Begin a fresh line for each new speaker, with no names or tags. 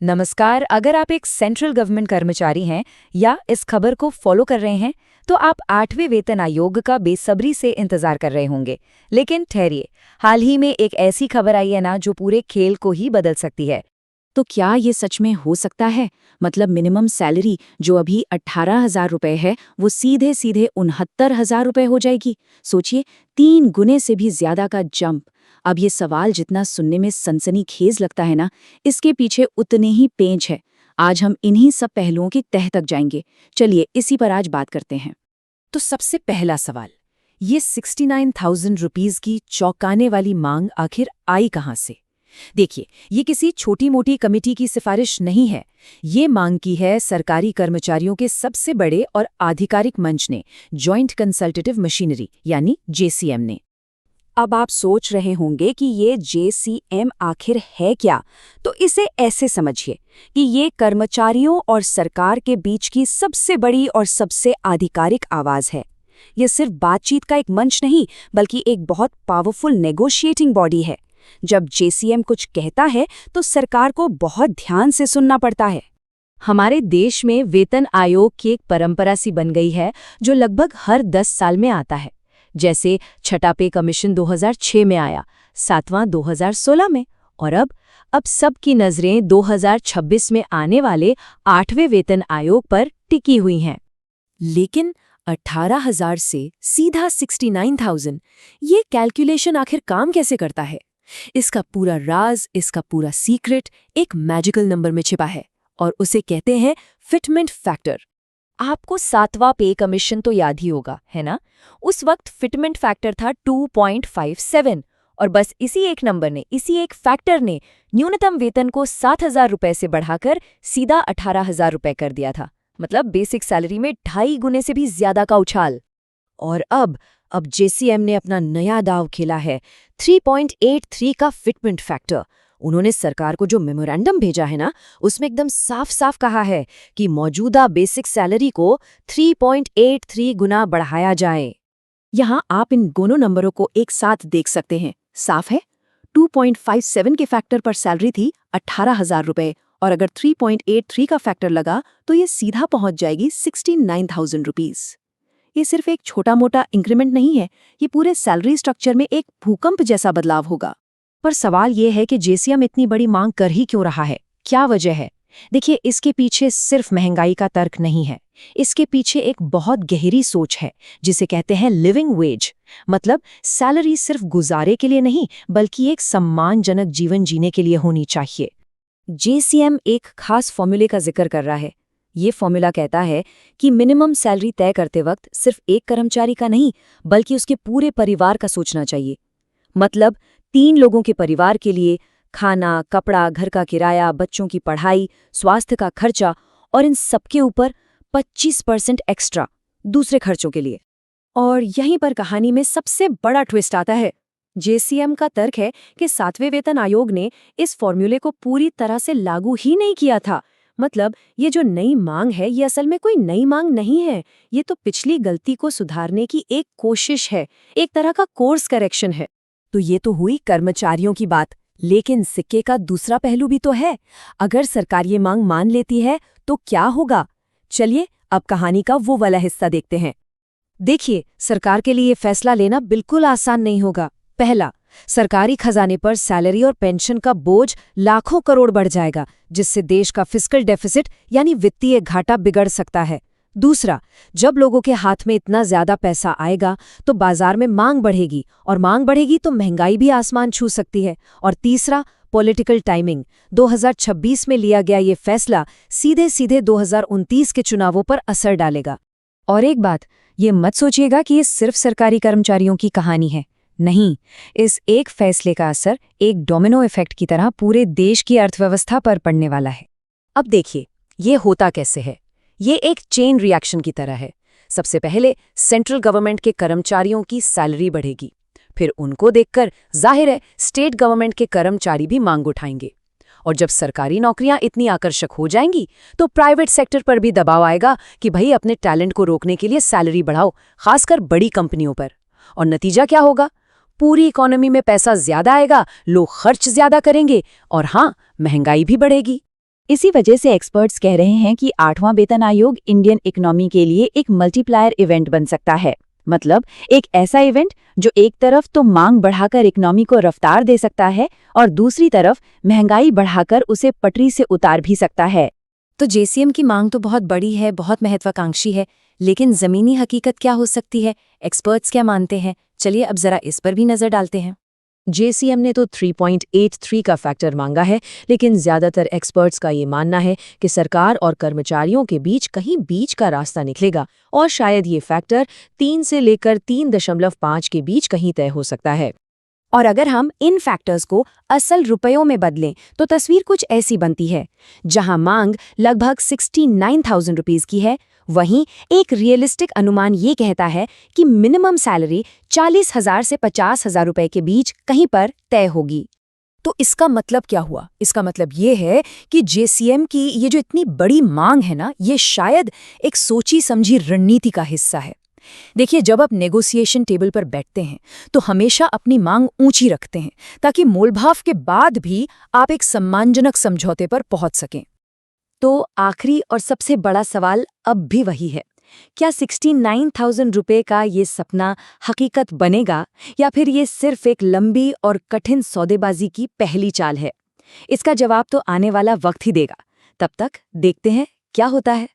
नमस्कार। अगर आप एक सेंट्रल गवर्नमेंट कर्मचारी हैं या इस खबर को फॉलो कर रहे हैं तो आप 8वें वेतन आयोग का बेसब्री से इंतजार कर रहे होंगे। लेकिन ठहरिए, हाल ही में एक ऐसी खबर आई है ना जो पूरे खेल को ही बदल सकती है।
तो क्या ये सच में हो सकता है? मतलब मिनिमम सैलरी जो अभी 18,000 रुपए है वो सीधे सीधे 69,000 रुपए हो जाएगी। सोचिए, 3 गुने से भी ज्यादा का जंप। अब ये सवाल जितना सुनने में सनसनीखेज लगता है ना, इसके पीछे उतने ही पेंच है। आज हम इन्हीं सब पहलुओं की तह तक जाएंगे। चलिए इसी पर आज बात करते हैं।
तो सबसे पहला सवाल, ये 69,000 रुपीज की चौंकाने वाली मांग आखिर आई कहाँ से? देखिए, ये किसी छोटी मोटी कमेटी की सिफारिश नहीं है। ये मांग की है सरकारी कर्मचारियों के सबसे बड़े और आधिकारिक मंच ने, जॉइंट कंसल्टेटिव मशीनरी यानी जेसीएम ने।
अब आप सोच रहे होंगे कि ये जेसीएम आखिर है क्या? तो इसे ऐसे समझिए कि ये कर्मचारियों और सरकार के बीच की सबसे बड़ी और सबसे आधिकारिक आवाज है। ये सिर्फ बातचीत का एक मंच नहीं, बल्कि एक बहुत पावरफुल नेगोशिएटिंग बॉडी है। जब जेसीएम कुछ कहता है तो सरकार को बहुत ध्यान से सुनना पड़ता है।
हमारे देश में वेतन आयोग की एक परंपरा सी बन गई है जो लगभग हर 10 साल में आता है। जैसे छठा पे कमीशन 2006 में आया, 7वां 2016 में, और अब सबकी नजरें 2026 में आने वाले 8वें वेतन आयोग पर टिकी हुई हैं।
लेकिन 18,000 से सीधा 69,000, ये कैलकुलेशन आखिर काम कैसे करता है? इसका पूरा राज, इसका पूरा सीक्रेट एक मैजिकल नंबर में छिपा है और उसे कहते हैं फिटमेंट फैक्टर।
आपको 7वां पे कमीशन तो याद ही होगा, है ना? उस वक्त फिटमेंट फैक्टर था 2.57, और बस इसी एक नंबर ने, इसी एक फैक्टर ने न्यूनतम वेतन को 7,000 रुपए से बढ़ाकर सीधा 18,000 रुपए कर दिया था। मतलब बेसिक सैलरी में 2.5 गुने से भी ज्यादा का उछाल।
और अब जेसीएम ने अपना नया दाव खेला है, 3.83 का फिटमेंट फैक्टर। उन्होंने सरकार को जो मेमोरेंडम भेजा है ना, उसमें एकदम साफ साफ कहा है कि मौजूदा बेसिक सैलरी को 3.83 गुना बढ़ाया जाए। यहाँ आप इन दोनों नंबरों को एक साथ देख सकते हैं। साफ है, 2.57 के फैक्टर पर सैलरी थी 18,000 रुपए, और अगर 3.83 का फैक्टर लगा तो ये सीधा पहुंच जाएगी 69,000 रुपीज। ये सिर्फ एक छोटा मोटा इंक्रीमेंट नहीं है, ये पूरे सैलरी स्ट्रक्चर में एक भूकंप जैसा बदलाव होगा।
पर सवाल ये है कि जेसीएम इतनी बड़ी मांग कर ही क्यों रहा है? क्या वजह है? देखिए, इसके पीछे सिर्फ महंगाई का तर्क नहीं है। इसके पीछे एक बहुत गहरी सोच है जिसे कहते हैं लिविंग वेज। मतलब सैलरी सिर्फ गुजारे के लिए नहीं, बल्कि एक सम्मानजनक जीवन जीने के लिए होनी चाहिए। जेसीएम एक खास फॉर्मूले का जिक्र कर रहा है। ये फॉर्मूला कहता है कि मिनिमम सैलरी तय करते वक्त सिर्फ एक कर्मचारी का नहीं, बल्कि उसके पूरे परिवार का सोचना चाहिए। मतलब 3 लोगों के परिवार के लिए खाना, कपड़ा, घर का किराया, बच्चों की पढ़ाई, स्वास्थ्य का खर्चा, और इन सबके ऊपर 25% एक्स्ट्रा दूसरे खर्चों के लिए। और यहीं पर कहानी में सबसे बड़ा ट्विस्ट आता है। जेसीएम का तर्क है कि 7वें वेतन आयोग ने इस फॉर्मूले को पूरी तरह से लागू ही नहीं किया था। मतलब ये जो नई मांग है, ये असल में कोई नई मांग नहीं है। ये तो पिछली गलती को सुधारने की एक कोशिश है, एक तरह का कोर्स करेक्शन है। तो ये तो हुई कर्मचारियों की बात, लेकिन सिक्के का दूसरा पहलू भी तो है। अगर सरकार ये मांग मान लेती है तो क्या होगा? चलिए अब कहानी का वो वाला हिस्सा देखते हैं। देखिए, सरकार के लिए फैसला लेना बिल्कुल आसान नहीं होगा। पहला, सरकारी खजाने पर सैलरी और पेंशन का बोझ लाखों करोड़ बढ़ जाएगा, जिससे देश का फिस्कल डेफिसिट यानी वित्तीय घाटा बिगड़ सकता है। दूसरा, जब लोगों के हाथ में इतना ज्यादा पैसा आएगा तो बाजार में मांग बढ़ेगी, और मांग बढ़ेगी तो महंगाई भी आसमान छू सकती है। और तीसरा, पॉलिटिकल टाइमिंग। 2026 में लिया गया ये फैसला सीधे सीधे 2029 के चुनावों पर असर डालेगा। और एक बात, ये मत सोचिएगा कि ये सिर्फ सरकारी कर्मचारियों की कहानी है। नहीं, इस एक फैसले का असर एक डोमिनो इफेक्ट की तरह पूरे देश की अर्थव्यवस्था पर पड़ने वाला है। अब देखिए, ये होता कैसे है। ये एक चेन रिएक्शन की तरह है। सबसे पहले सेंट्रल गवर्नमेंट के कर्मचारियों की सैलरी बढ़ेगी, फिर उनको देखकर जाहिर है स्टेट गवर्नमेंट के कर्मचारी भी मांग उठाएंगे, और जब सरकारी नौकरियां इतनी आकर्षक हो जाएंगी तो प्राइवेट सेक्टर पर भी दबाव आएगा कि भाई अपने टैलेंट को रोकने के लिए सैलरी बढ़ाओ, खासकर बड़ी कंपनियों पर। और नतीजा क्या होगा? पूरी इकोनॉमी में पैसा ज्यादा आएगा, लोग खर्च ज्यादा करेंगे, और हाँ, महंगाई भी बढ़ेगी। इसी वजह से एक्सपर्ट्स कह रहे हैं कि 8वां वेतन आयोग इंडियन इकोनॉमी के लिए एक मल्टीप्लायर इवेंट बन सकता है। मतलब एक ऐसा इवेंट जो एक तरफ तो मांग बढ़ाकर इकोनॉमी को रफ्तार दे सकता है और दूसरी तरफ महंगाई बढ़ाकर उसे पटरी से उतार भी सकता है।
तो जेसीएम की मांग तो बहुत बड़ी है, बहुत महत्वाकांक्षी है, लेकिन जमीनी हकीकत क्या हो सकती है? एक्सपर्ट्स क्या मानते हैं? चलिए अब जरा इस पर भी नजर डालते हैं। जेसीएम ने तो 3.83 का फैक्टर मांगा है, लेकिन ज्यादातर एक्सपर्ट्स का ये मानना है कि सरकार और कर्मचारियों के बीच कहीं बीच का रास्ता निकलेगा और शायद ये फैक्टर 3 से लेकर 3.5 के बीच कहीं तय हो सकता है।
और अगर हम इन फैक्टर्स को असल रुपयों में बदलें तो तस्वीर कुछ ऐसी बनती है। जहां मांग लगभग 69,000 रुपीस की है, वहीं एक रियलिस्टिक अनुमान ये कहता है कि मिनिमम सैलरी 40,000 से 50,000 रुपए के बीच कहीं पर तय होगी।
तो इसका मतलब क्या हुआ? इसका मतलब ये है कि जेसीएम की ये जो इतनी बड़ी मांग है ना, ये शायद एक सोची समझी रणनीति का हिस्सा है। देखिए, जब आप नेगोशिएशन टेबल पर बैठते हैं तो हमेशा अपनी मांग ऊंची रखते हैं ताकि मोलभाव के बाद भी आप एक सम्मानजनक समझौते पर पहुंच सकें। तो आखिरी और सबसे बड़ा सवाल अब भी वही है, क्या 69,000 रुपए का ये सपना हकीकत बनेगा या फिर ये सिर्फ एक लंबी और कठिन सौदेबाजी की पहली चाल है? इसका जवाब तो आने वाला वक्त ही देगा। तब तक देखते हैं क्या होता है।